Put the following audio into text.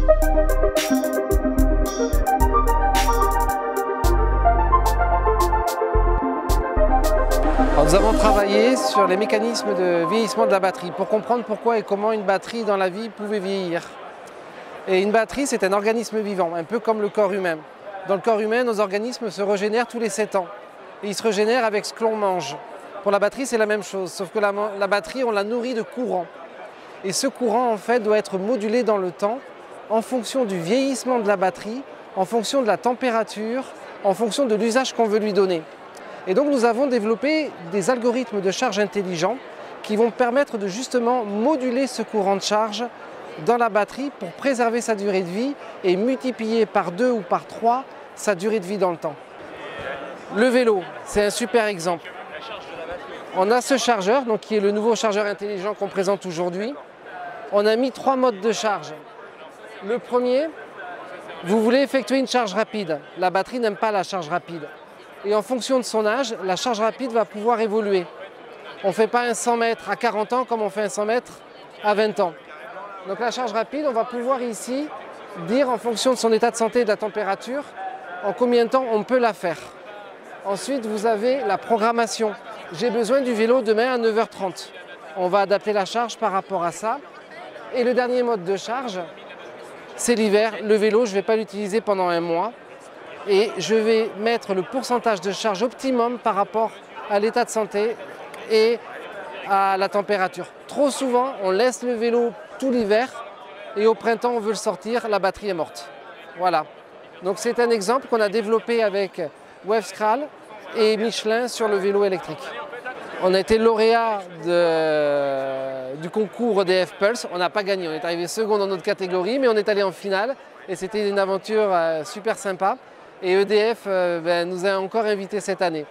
Alors, nous avons travaillé sur les mécanismes de vieillissement de la batterie pour comprendre pourquoi et comment une batterie dans la vie pouvait vieillir. Et une batterie, c'est un organisme vivant, un peu comme le corps humain. Dans le corps humain, nos organismes se régénèrent tous les 7 ans. Et ils se régénèrent avec ce que l'on mange. Pour la batterie, c'est la même chose, sauf que la batterie, on la nourrit de courant. Et ce courant, en fait, doit être modulé dans le temps en fonction du vieillissement de la batterie, en fonction de la température, en fonction de l'usage qu'on veut lui donner. Et donc nous avons développé des algorithmes de charge intelligents qui vont permettre de justement moduler ce courant de charge dans la batterie pour préserver sa durée de vie et multiplier par 2 ou par 3 sa durée de vie dans le temps. Le vélo, c'est un super exemple. On a ce chargeur, donc, qui est le nouveau chargeur intelligent qu'on présente aujourd'hui. On a mis 3 modes de charge. Le premier, vous voulez effectuer une charge rapide. La batterie n'aime pas la charge rapide. Et en fonction de son âge, la charge rapide va pouvoir évoluer. On ne fait pas un 100 mètres à 40 ans comme on fait un 100 mètres à 20 ans. Donc la charge rapide, on va pouvoir ici dire en fonction de son état de santé et de la température, en combien de temps on peut la faire. Ensuite, vous avez la programmation. J'ai besoin du vélo demain à 9h30. On va adapter la charge par rapport à ça. Et le dernier mode de charge, c'est l'hiver. Le vélo, je ne vais pas l'utiliser pendant un mois. Et je vais mettre le pourcentage de charge optimum par rapport à l'état de santé et à la température. Trop souvent, on laisse le vélo tout l'hiver et au printemps, on veut le sortir, la batterie est morte. Voilà. Donc c'est un exemple qu'on a développé avec Wavescral et Michelin sur le vélo électrique. On a été lauréat du concours EDF Pulse. On n'a pas gagné, on est arrivé second dans notre catégorie, mais on est allé en finale et c'était une aventure super sympa. Et EDF nous a encore invités cette année.